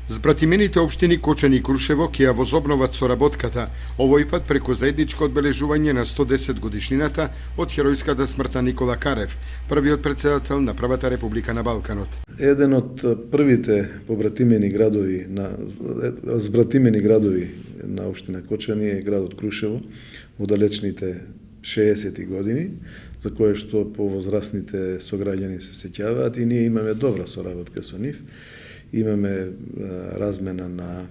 Збратимените општини Кочани и Крушево ќе ја возобноват соработката, овој пат преку заедничко одбележување на 110 годишнината од херојската смрт на Никола Карев, првиот претседател на првата република на Балканот. Еден од првите збратимени градови на општина Кочани е градот Крушево во далечните 60-ти години, за кое што повозрастните сограѓани се сеќаваат и ние имаме добра соработка со нив. Имаме размена на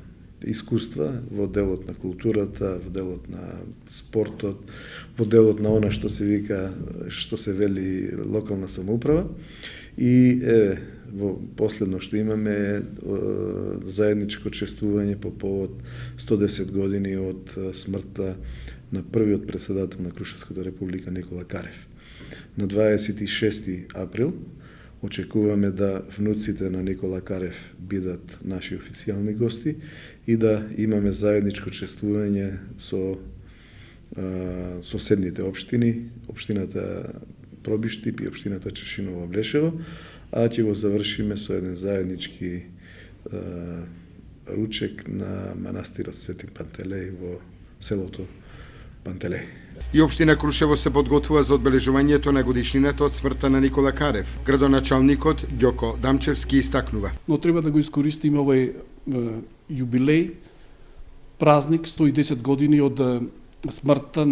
искуства во делот на културата, во делот на спортот, во делот на она што се вика, што се вели локална самоуправа. И во последно што имаме е заедничко чествување по повод 110 години од смртта на првиот претседател на Крушевската република Никола Карев. На 26 април очекуваме да внуците на Никола Карев бидат наши официјални гости и да имаме заедничко чествување со соседните општини, општината Пробиштип и општината Чешиново-Блешево, а ќе го завршиме со еден заеднички ручек на манастирот Свети Пантелеј во селото Пантелеј. И општина Крушево се подготвува за одбележувањето на годишнината од смртта на Никола Карев. Градоначалникот Ѓоко Дамчевски истакнува. Но треба да го искористиме овој јубилеј, празник 110 години од смртта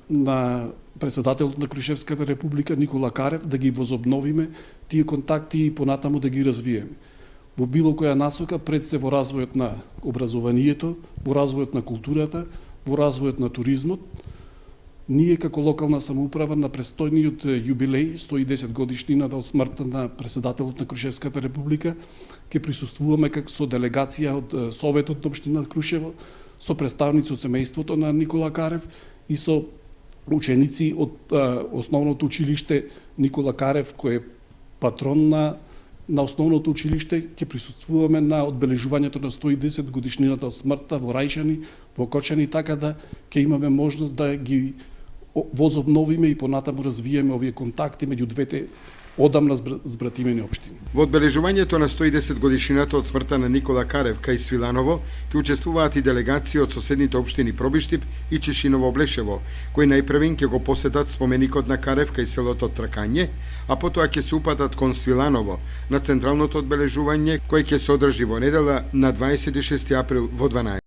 на претседателот на Крушевската република Никола Карев, да ги возобновиме тие контакти и понатаму да ги развиеме. Во било која насока, пред се во развојот на образованието, во развојот на културата, во развојот на туризмот. Ние како локална самоуправа на престојниот јубилеј 110 годишнина од смртта на претседателот на Крушевската република ќе присуствуваме со делегација од Советот на општина Крушево, со представници од семејството на Никола Карев и со ученици од основното училиште Никола Карев, кој е патрон на основното училиште. Ќе присуствуваме на одбележувањето на 110 годишнината од смртта во Рајчани, во Кочани, така да ќе имаме можност да ги возобновиме и понатаму развиеме овие контакти меѓу двете одамна збратимени општини. Во одбележувањето на 110 годишнината од смртта на Никола Карев кај Свиланово ќе учествуваат и делегации од соседните општини Пробиштип и Чешиново-Блешево, кои најпрвен ќе го посетат споменикот на Карев кај селото Тракање, а потоа ќе се упатат кон Свиланово на централното одбележување кој ќе се одржи во недела на 26 април во 12.